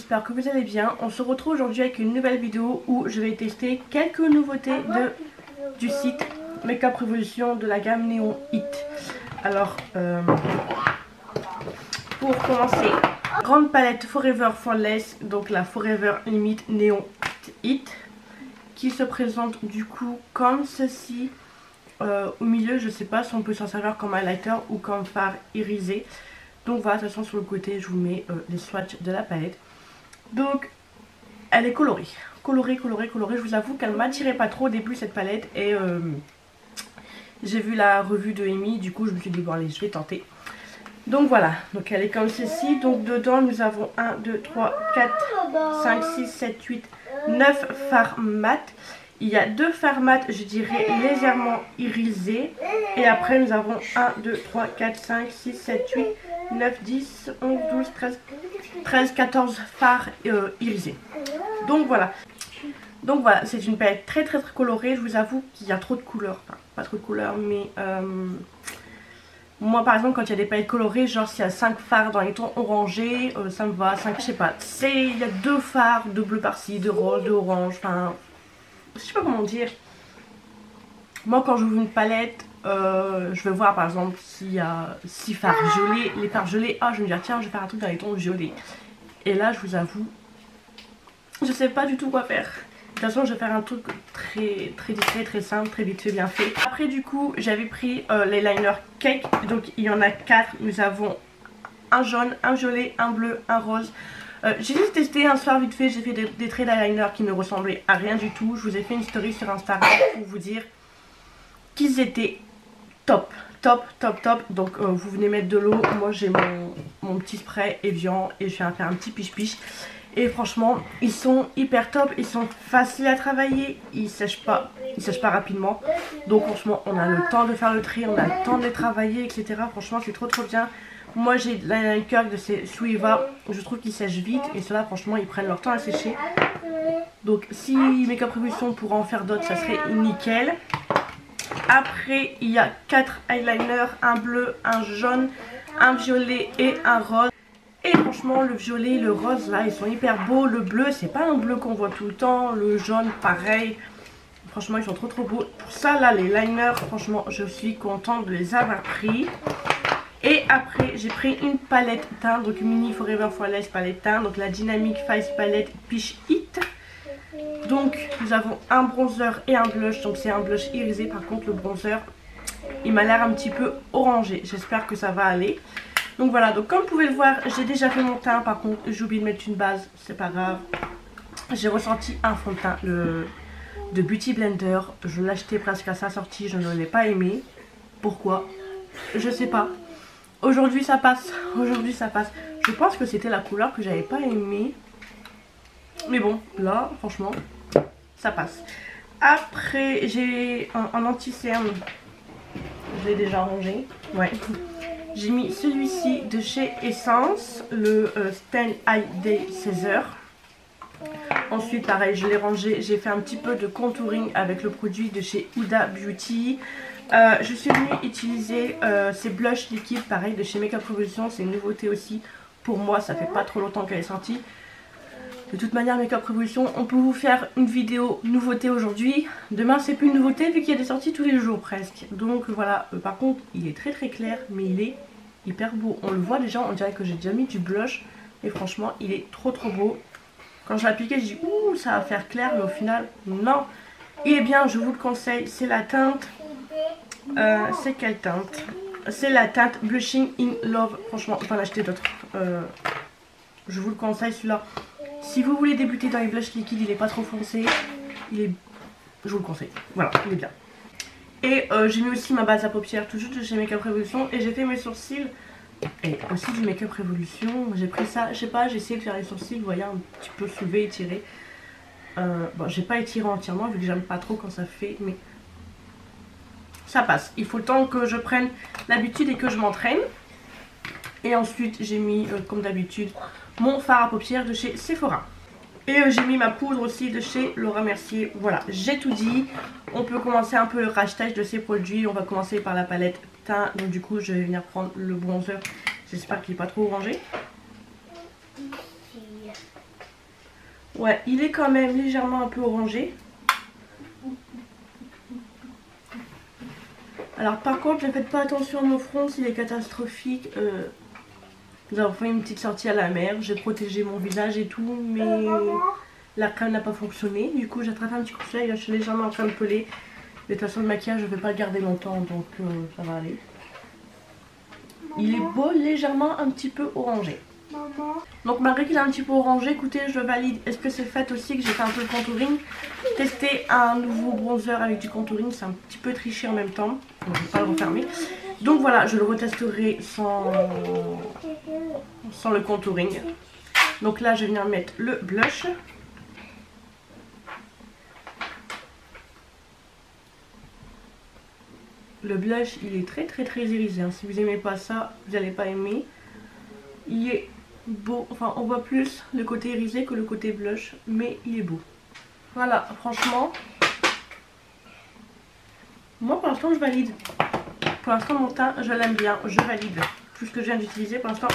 j'espère que vous allez bien. On se retrouve aujourd'hui avec une nouvelle vidéo où je vais tester quelques nouveautés du site Makeup Revolution de la gamme Neon Hit. Alors, pour commencer, grande palette Forever Flawless, donc la Forever Limit Neon Hit, qui se présente du coup comme ceci. Au milieu, je sais pas si on peut s'en servir comme highlighter ou comme fard irisé. Donc voilà, de toute façon sur le côté je vous mets les swatchs de la palette. Donc elle est colorée, colorée. Je vous avoue qu'elle m'attirait pas trop au début cette palette. Et j'ai vu la revue de Amy, du coup je me suis dit bon allez je vais tenter. Donc voilà, donc elle est comme ceci. Donc dedans nous avons 1, 2, 3, 4, 5, 6, 7, 8, 9 fards mat. Il y a 2 fards mat, je dirais légèrement irisés. Et après nous avons 1, 2, 3, 4, 5, 6, 7, 8, 9, 10, 11, 12, 13, 14 fards irisés. Donc voilà. C'est une palette très colorée. Je vous avoue qu'il y a trop de couleurs. Enfin, pas trop de couleurs, mais moi par exemple quand il y a des palettes colorées, genre s'il y a 5 fards dans les tons orangés, ça me va. 5, je sais pas. Il y a 2 fards, de bleu par-ci, de rose, d'orange, enfin... Je sais pas comment dire. Moi quand j'ouvre une palette, je vais voir par exemple s'il y a 6 fards gelés. Les fards gelés, je vais me dire tiens je vais faire un truc dans les tons gelés. Et là je vous avoue, je sais pas du tout quoi faire. De toute façon je vais faire un truc très discret, très simple, très vite fait, bien fait. Après du coup j'avais pris les liners cake. Donc il y en a 4. Nous avons un jaune, un violet, un bleu, un rose. J'ai juste testé un soir vite fait, j'ai fait des traits d'eyeliner qui ne ressemblaient à rien du tout. Je vous ai fait une story sur Instagram pour vous dire qu'ils étaient top. Donc vous venez mettre de l'eau, moi j'ai mon petit spray Evian et je viens faire un petit piche-piche. Et franchement ils sont hyper top, ils sont faciles à travailler, ils sèchent pas rapidement. Donc franchement on a le temps de faire le trait, on a le temps de les travailler, etc. Franchement c'est trop bien. Moi j'ai l'eyeliner curl de ces Suiva, je trouve qu'ils sèchent vite et ceux-là franchement ils prennent leur temps à sécher. Donc si Makeup Revolution pourra en faire d'autres ça serait nickel. Après il y a 4 eyeliners, un bleu, un jaune, un violet et un rose. Et franchement le violet, le rose là ils sont hyper beaux. Le bleu c'est pas un bleu qu'on voit tout le temps, le jaune pareil. Franchement ils sont trop beaux. Pour ça là les liners franchement je suis contente de les avoir pris. Et après j'ai pris une palette teint, donc mini Forever Flawless palette teint, donc la Dynamic Face Palette Peach Hit. Donc nous avons un bronzer et un blush, donc c'est un blush irisé. Par contre le bronzer il m'a l'air un petit peu orangé, j'espère que ça va aller. Donc voilà, donc comme vous pouvez le voir j'ai déjà fait mon teint, par contre j'ai oublié de mettre une base, c'est pas grave. J'ai ressenti un fond de teint de Beauty Blender, je l'ai acheté presque à sa sortie, je ne l'ai pas aimé. Pourquoi? Je sais pas. Aujourd'hui ça passe, Je pense que c'était la couleur que j'avais pas aimée. Mais bon, là, franchement, ça passe. Après, j'ai un anti-cerne. Je l'ai déjà rangé. Ouais. J'ai mis celui-ci de chez Essence, le Stain Eye Day 16h. Ensuite, pareil, je l'ai rangé. J'ai fait un petit peu de contouring avec le produit de chez Huda Beauty. Je suis venue utiliser ces blushs liquides, pareil, de chez Makeup Revolution. C'est une nouveauté aussi pour moi, ça fait pas trop longtemps qu'elle est sortie. De toute manière, Makeup Revolution, on peut vous faire une vidéo nouveauté aujourd'hui. Demain, c'est plus une nouveauté vu qu'il y a des sorties tous les jours presque. Donc voilà, par contre, il est très clair, mais il est hyper beau. On le voit déjà, on dirait que j'ai déjà mis du blush. Et franchement, il est trop beau. Quand je l'ai appliqué, je dis ouh, ça va faire clair, mais au final, non. Il est bien, je vous le conseille, c'est la teinte. C'est quelle teinte? C'est la teinte Blushing in Love. Franchement, je vais en acheter d'autres. Je vous le conseille celui-là. Si vous voulez débuter dans les blushs liquides, il n'est pas trop foncé. Je vous le conseille. Voilà, il est bien. Et j'ai mis aussi ma base à paupières, toujours de chez Makeup Revolution. Et j'ai fait mes sourcils. Et aussi du Makeup Revolution. J'ai pris ça, je sais pas, j'ai essayé de faire les sourcils, vous voyez, un petit peu soulevé, étiré. Bon, j'ai pas étiré entièrement vu que j'aime pas trop quand ça fait, mais ça passe. Il faut le temps que je prenne l'habitude et que je m'entraîne. Et ensuite j'ai mis comme d'habitude mon fard à paupières de chez Sephora. Et j'ai mis ma poudre aussi de chez Laura Mercier. Voilà, j'ai tout dit. On peut commencer un peu le rachetage de ces produits. On va commencer par la palette teint. Donc du coup je vais venir prendre le bronzer. J'espère qu'il n'est pas trop orangé. Ouais, il est quand même légèrement un peu orangé. Alors par contre, ne faites pas attention à mon front, s'il est catastrophique. Nous avons fait une petite sortie à la mer, j'ai protégé mon visage et tout, mais la crème n'a pas fonctionné. Du coup, j'ai attrapé un petit coup de soleil, là je suis légèrement en train de peler. Mais de toute façon, le maquillage, je ne vais pas le garder longtemps, donc ça va aller. Il est beau, légèrement un petit peu orangé. Donc malgré qu'il est un petit peu orangé, écoutez, je valide. Est-ce que c'est fait aussi que j'ai fait un peu de contouring? Tester un nouveau bronzer avec du contouring, c'est un petit peu triché en même temps. Donc je ne vais pas le refermer. Donc voilà, je le retesterai sans le contouring. Donc là, je vais venir mettre le blush. Le blush, il est très irisé. Hein. Si vous n'aimez pas ça, vous n'allez pas aimer. Il est beau. Enfin, on voit plus le côté irisé que le côté blush. Mais il est beau. Voilà, franchement. Moi, pour l'instant, je valide. Pour l'instant, mon teint, je l'aime bien. Je valide. Tout ce que je viens d'utiliser, pour l'instant,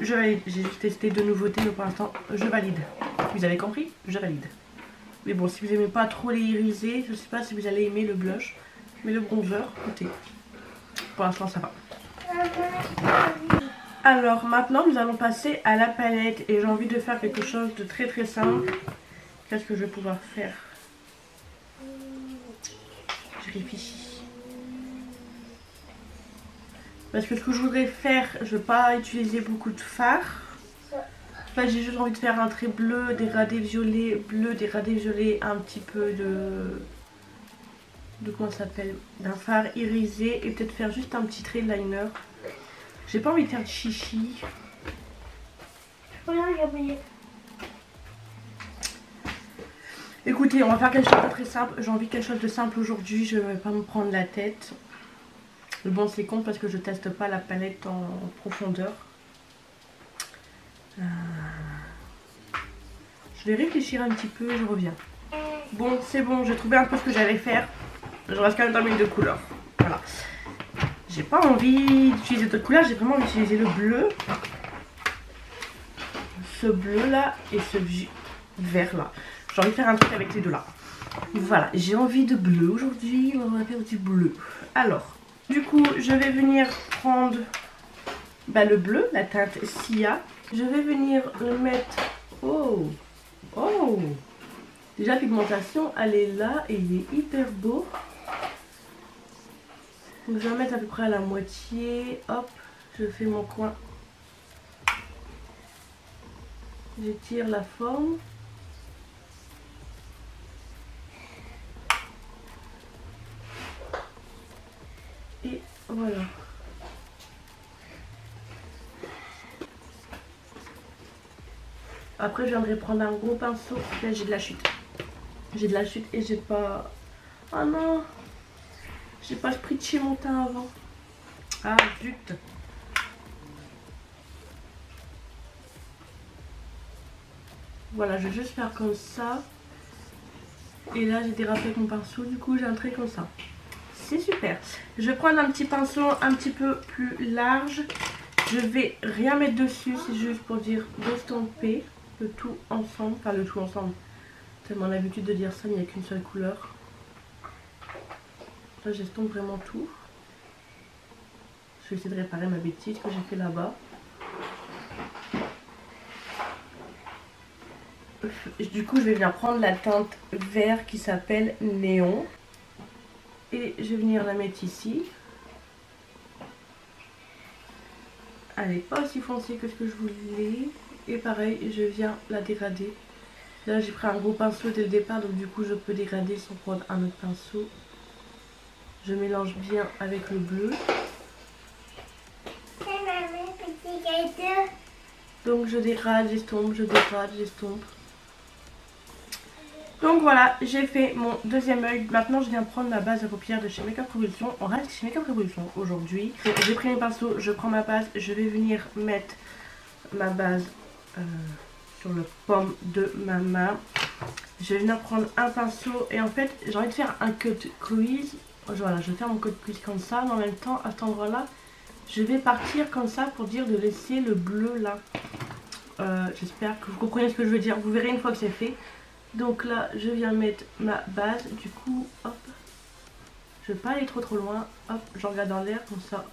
je valide. J'ai juste testé deux nouveautés, mais pour l'instant, je valide. Vous avez compris? Je valide. Mais bon, si vous n'aimez pas trop les irisés, je ne sais pas si vous allez aimer le blush. Mais le bronzer, écoutez, pour l'instant ça va. Alors maintenant nous allons passer à la palette et j'ai envie de faire quelque chose de très simple. Qu'est-ce que je vais pouvoir faire? Je réfléchis. Parce que ce que je voudrais faire, je ne vais pas utiliser beaucoup de fard. En fait, j'ai juste envie de faire un trait bleu, des radés violets, bleu, des radés violets, un petit peu de comment ça s'appelle, d'un fard irisé et peut-être faire juste un petit trait de liner. J'ai pas envie de faire de chichi. Écoutez, on va faire quelque chose de très simple. J'ai envie de quelque chose de simple aujourd'hui. Je vais pas me prendre la tête. Bon, c'est con parce que je teste pas la palette en profondeur. Je vais réfléchir un petit peu et je reviens. Bon, c'est bon, j'ai trouvé un peu ce que j'allais faire. Je reste quand même dans mes deux couleurs. Voilà. J'ai pas envie d'utiliser d'autres couleurs, j'ai vraiment envie d'utiliser le bleu. Ce bleu là et ce vert là. J'ai envie de faire un truc avec les deux là. Voilà, j'ai envie de bleu aujourd'hui. On va faire du bleu. Alors, du coup, je vais venir prendre le bleu, la teinte Sia. Je vais venir le mettre. Oh! Oh! Déjà, la pigmentation, elle est là et il est hyper beau. Donc, je vais en mettre à peu près à la moitié. Hop, je fais mon coin. J'étire la forme. Et voilà. Après, je viendrai prendre un gros pinceau. Là, j'ai de la chute. J'ai de la chute et j'ai pas... Oh non! J'ai pas spritché mon teint avant. Ah, zut! Voilà, je vais juste faire comme ça. Et là, j'ai dérapé avec mon pinceau. Du coup, j'ai un trait comme ça. C'est super. Je vais prendre un petit pinceau un petit peu plus large. Je vais rien mettre dessus. C'est juste pour dire d'estomper le tout ensemble. Enfin, le tout ensemble. Tellement l'habitude de dire ça, mais il n'y a qu'une seule couleur. Là, j'estompe vraiment tout. Je vais essayer de réparer ma bêtise que j'ai fait là-bas. Du coup, je vais venir prendre la teinte vert qui s'appelle Néon. Et je vais venir la mettre ici. Elle n'est pas aussi foncée que ce que je voulais. Et pareil, je viens la dégrader. Là, j'ai pris un gros pinceau dès le départ, donc du coup, je peux dégrader sans prendre un autre pinceau. Je mélange bien avec le bleu. Donc je dégrade, j'estompe, je dégrade, j'estompe. Donc voilà, j'ai fait mon deuxième œil. Maintenant, je viens prendre ma base à paupières de chez Make Up Revolution. On reste chez Make Up Revolution aujourd'hui. J'ai pris mes pinceaux, je prends ma base. Je vais venir mettre ma base sur le paume de ma main. Je vais venir prendre un pinceau et en fait, j'ai envie de faire un cut crease. Voilà, je vais faire mon cut crease comme ça. Mais en même temps, à cet endroit-là, je vais partir comme ça pour dire de laisser le bleu là. J'espère que vous comprenez ce que je veux dire. Vous verrez une fois que c'est fait. Donc là, je viens mettre ma base. Du coup, hop. Je vais pas aller trop loin. Hop, je regarde dans l'air comme ça.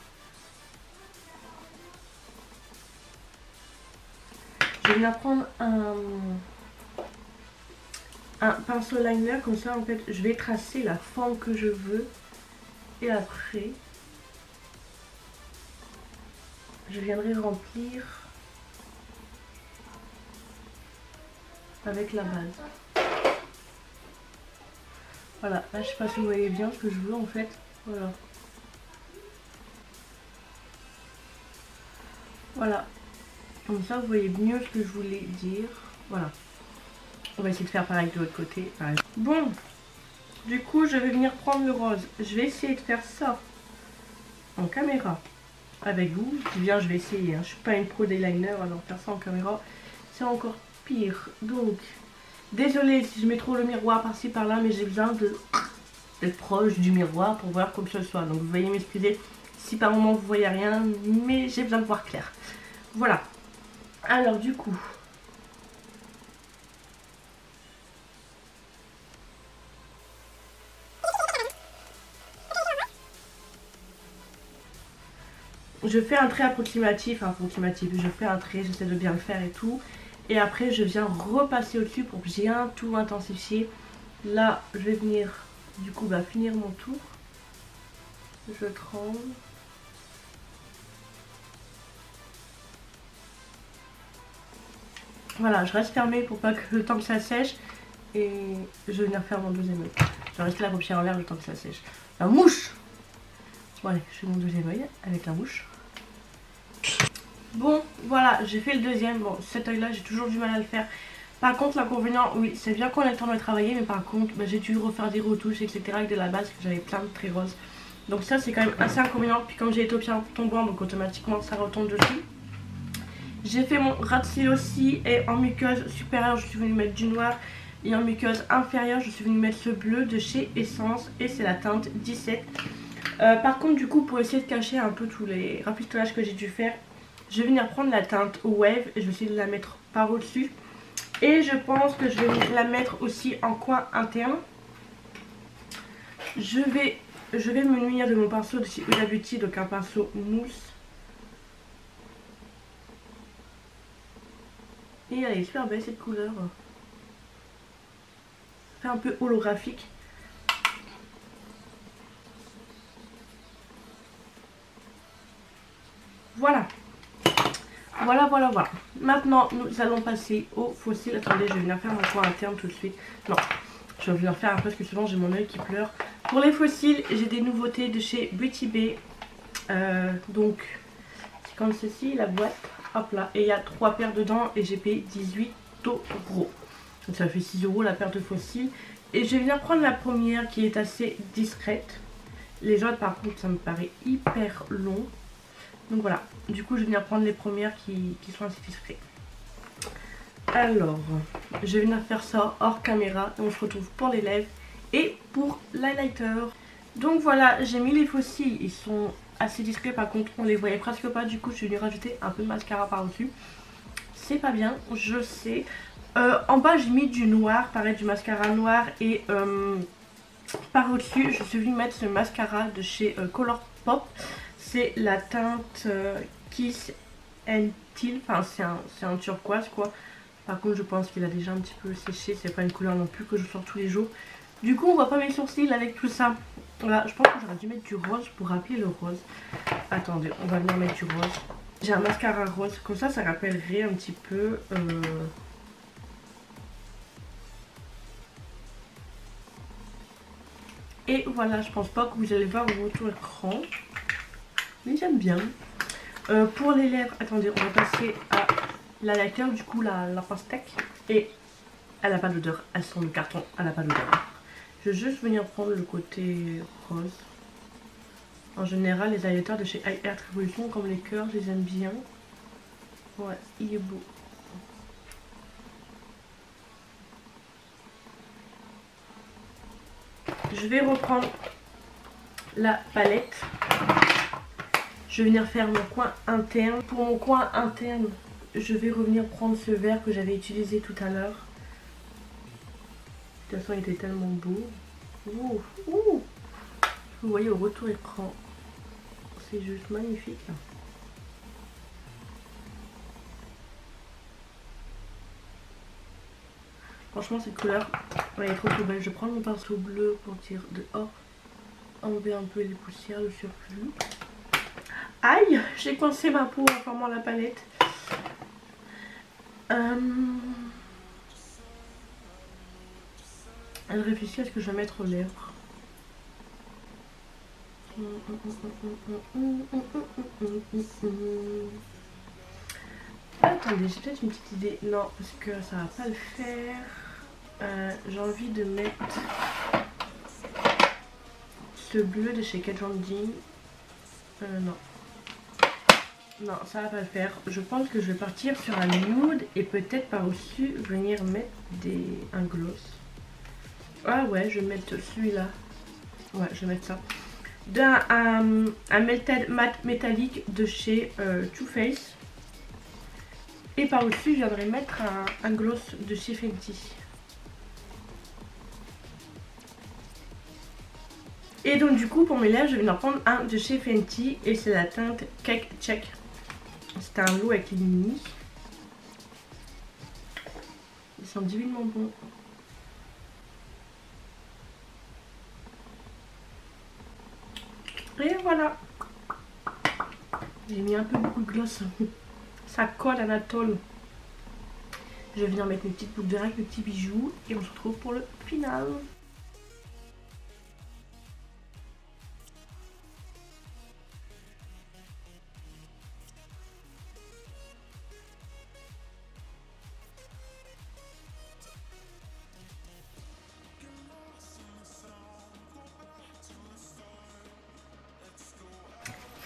Je viens prendre un pinceau liner. Comme ça, en fait, je vais tracer la forme que je veux. Et après, je viendrai remplir avec la base. Voilà, là je sais pas si vous voyez bien ce que je veux en fait. Voilà. Voilà. Comme ça vous voyez mieux ce que je voulais dire. Voilà. On va essayer de faire pareil de l'autre côté. Pareil. Bon. Du coup je vais venir prendre le rose. Je vais essayer de faire ça en caméra avec vous. Je dis bien je vais essayer. Hein. Je suis pas une pro d'eyeliner, alors faire ça en caméra c'est encore pire. Donc désolée si je mets trop le miroir par-ci par-là, mais j'ai besoin d'être proche du miroir pour voir comme ce soit. Donc vous voyez m'excuser si par moment vous voyez rien, mais j'ai besoin de voir clair. Voilà. Alors du coup, je fais un trait approximatif, je fais un trait, j'essaie de bien le faire et tout. Et après je viens repasser au-dessus pour bien tout intensifier. Là je vais venir du coup finir mon tour. Je tremble. Voilà, je reste fermée pour pas que le temps que ça sèche. Et je vais venir faire mon deuxième œil. Je vais rester la paupière en l'air le temps que ça sèche. La mouche! Bon allez, je fais mon deuxième œil avec la mouche. Bon, voilà, j'ai fait le deuxième. Bon, cet œil là, j'ai toujours du mal à le faire. Par contre, l'inconvénient, oui, c'est bien qu'on ait le temps de le travailler. Mais par contre, j'ai dû refaire des retouches, etc. avec de la base, que j'avais plein de traits roses. Donc ça, c'est quand même assez inconvénient. Puis comme j'ai les paupières tombantes, donc automatiquement, ça retombe dessus. J'ai fait mon ras de cils aussi. Et en muqueuse supérieure, je suis venue mettre du noir. Et en muqueuse inférieure, je suis venue mettre ce bleu de chez Essence. Et c'est la teinte 17. Par contre, du coup, pour essayer de cacher un peu tous les rafistolages que j'ai dû faire, je vais venir prendre la teinte Wave et je vais essayer de la mettre par au-dessus. Et je pense que je vais la mettre aussi en coin interne. Je vais me munir de mon pinceau de chez Huda Beauty, donc un pinceau mousse. Et elle est super belle cette couleur. Fait un peu holographique. Voilà. Voilà. Maintenant, nous allons passer au fossile. Attendez, je vais venir faire mon coin interne tout de suite. Non, je vais venir faire un peu parce que souvent j'ai mon œil qui pleure. Pour les fossiles, j'ai des nouveautés de chez Beauty Bay. Donc, c'est comme ceci, la boîte. Hop là. Et il y a 3 paires dedans et j'ai payé 18 €. Donc ça fait 6 € la paire de fossiles. Et je vais venir prendre la première qui est assez discrète. Les autres, par contre, ça me paraît hyper long. Donc voilà, du coup je vais venir prendre les premières qui sont assez discrètes. Alors, je vais venir faire ça hors caméra et on se retrouve pour les lèvres et pour l'highlighter. Donc voilà, j'ai mis les fossiles, ils sont assez discrets, par contre on les voyait presque pas. Du coup je vais venir rajouter un peu de mascara par dessus. C'est pas bien, je sais. En bas j'ai mis du noir, pareil du mascara noir. Et par au-dessus je suis venue mettre ce mascara de chez Colourpop. C'est la teinte Kiss and Teal, enfin c'est un turquoise quoi. Par contre je pense qu'il a déjà un petit peu séché, c'est pas une couleur non plus que je sors tous les jours. Du coup on voit pas mes sourcils avec tout ça. Voilà, je pense que j'aurais dû mettre du rose pour rappeler le rose. Attendez, on va venir mettre du rose. J'ai un mascara rose, comme ça rappellerait un petit peu... Et voilà, je pense pas que vous allez voir au retour écran. Mais j'aime bien. Pour les lèvres, attendez, on va passer à l'highlighter, du coup la pastèque. Et elle n'a pas d'odeur, elles sont de carton, elle n'a pas d'odeur. Je vais juste venir prendre le côté rose. En général, les highlighters de chez Hair Revolution, comme les cœurs, je les aime bien. Ouais, il est beau. Je vais reprendre la palette. Je vais venir faire mon coin interne. Pour mon coin interne, je vais revenir prendre ce verre que j'avais utilisé tout à l'heure. De toute façon, il était tellement beau. Ouh, ouh. Vous voyez au retour écran. C'est juste magnifique. Franchement, cette couleur, elle est trop belle. Je prends mon pinceau bleu pour tirer dehors. Enlever un peu les poussières, le surplus. Aïe, j'ai coincé ma peau en formant la palette. Elle réfléchit à ce que je vais mettre aux lèvres. Attendez, j'ai peut-être une petite idée. Non, parce que ça va pas le faire. J'ai envie de mettre ce bleu de chez Kat Von D. Non. Non, ça va pas le faire. Je pense que je vais partir sur un nude et peut-être par-dessus venir mettre un gloss. Ah ouais, je vais mettre celui-là. Ouais, je vais mettre ça. Un Melted Matte métallique de chez Too Faced. Et par-dessus, je viendrai mettre un gloss de chez Fenty. Et donc du coup, pour mes lèvres, je vais en prendre un de chez Fenty. Et c'est la teinte Cake Check. C'est un lot avec les mini. Ils sont divinement bons. Et voilà. J'ai mis un peu beaucoup de gloss. Ça colle à la tôle. Je vais venir mettre mes petites boucles d'oreilles, mes petits bijoux. Et on se retrouve pour le final.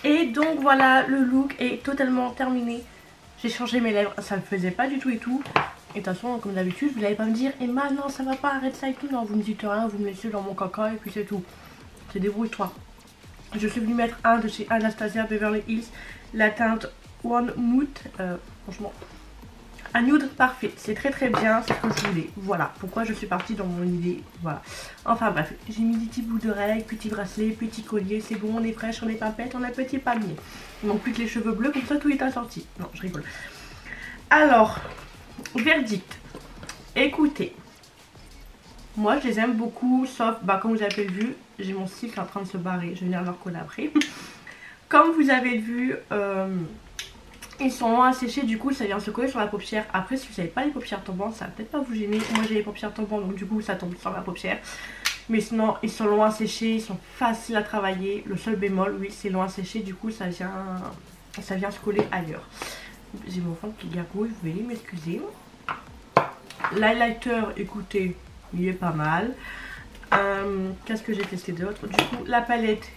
Et donc voilà, le look est totalement terminé. J'ai changé mes lèvres, ça ne faisait pas du tout et tout. Et de toute façon, comme d'habitude, vous n'allez pas me dire Emma, non, ça va pas, arrête ça et tout. Non, vous me dites rien, vous me laissez dans mon caca et puis c'est tout. C'est débrouille-toi. Je suis venue mettre un de chez Anastasia Beverly Hills, la teinte One Mood. Franchement, un nude parfait, c'est très très bien, c'est ce que je voulais. Voilà pourquoi je suis partie dans mon idée. Voilà. Enfin bref, j'ai mis des petits bouts d'oreilles, petits bracelets, petits colliers. C'est bon, on est fraîche, on est papette, on a petit palmier. Il manque plus que les cheveux bleus, comme ça tout est assorti. Non, je rigole. Alors, verdict. Écoutez, moi je les aime beaucoup, sauf, comme vous avez vu, j'ai mon style qui est en train de se barrer. Je vais venir leur coller après. Comme vous avez vu, ils sont longs à sécher, du coup ça vient se coller sur la paupière. Après, si vous n'avez pas les paupières tombantes, ça va peut-être pas vous gêner. Moi j'ai les paupières tombantes, donc du coup ça tombe sur la paupière. Mais sinon, ils sont longs à sécher, ils sont faciles à travailler. Le seul bémol, oui, c'est long à sécher, du coup ça vient se coller ailleurs. J'ai mon fond qui gargouille, vous veuillez m'excuser. L'highlighter, écoutez, il est pas mal. Qu'est-ce que j'ai testé d'autre? Du coup, la palette,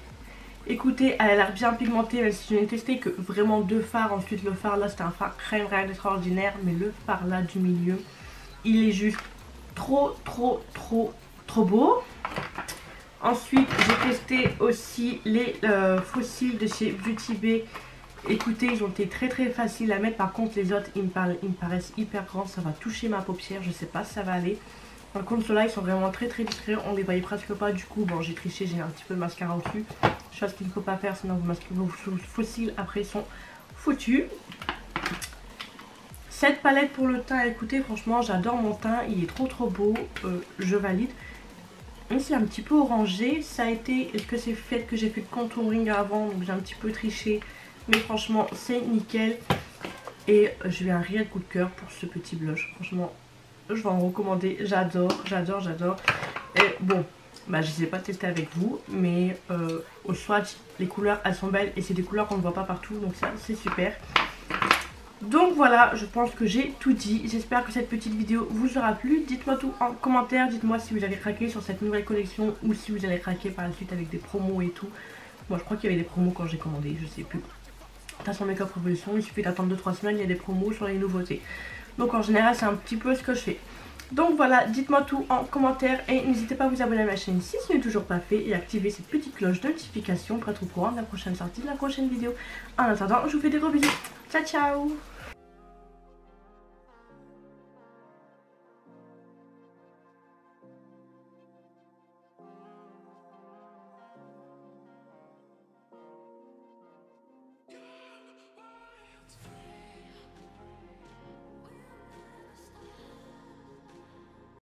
écoutez, elle a l'air bien pigmentée, même si je n'ai testé que vraiment 2 fards. Ensuite, le fard là, c'était un fard crème, rien d'extraordinaire. Mais le fard là du milieu, il est juste trop beau. Ensuite, j'ai testé aussi les fossiles de chez Beauty Bay. Écoutez, ils ont été très faciles à mettre. Par contre, les autres, ils me paraissent hyper grands. Ça va toucher ma paupière. Je sais pas si ça va aller. Par contre, ceux-là, ils sont vraiment très discrets. On les voyait presque pas. Du coup, bon, j'ai triché. J'ai un petit peu de mascara au-dessus. Chose qu'il ne faut pas faire. Sinon, vos fossiles, après, ils sont foutus. Cette palette pour le teint, écoutez, franchement, j'adore mon teint. Il est trop beau. Je valide. Même si c'est un petit peu orangé. Ça a été... Est-ce que c'est fait que j'ai fait le contouring avant? Donc, j'ai un petit peu triché. Mais franchement, c'est nickel. Et j'ai eu un réel coup de cœur pour ce petit blush. Franchement, je vais en recommander. J'adore. Et bon, je ne les ai pas testés avec vous. Mais au swatch, les couleurs, elles sont belles. Et c'est des couleurs qu'on ne voit pas partout. Donc ça, c'est super. Donc voilà, je pense que j'ai tout dit. J'espère que cette petite vidéo vous aura plu. Dites-moi tout en commentaire. Dites-moi si vous avez craqué sur cette nouvelle collection. Ou si vous allez craquer par la suite avec des promos et tout. Moi, je crois qu'il y avait des promos quand j'ai commandé. Je sais plus. De toute façon, Make Up Revolution, il suffit d'attendre 2-3 semaines, il y a des promos sur les nouveautés. Donc en général, c'est un petit peu ce que je fais. Donc voilà, dites-moi tout en commentaire et n'hésitez pas à vous abonner à ma chaîne si ce n'est toujours pas fait et activer cette petite cloche de notification pour être au courant de la prochaine sortie, de la prochaine vidéo. En attendant, je vous fais des gros bisous. Ciao ciao.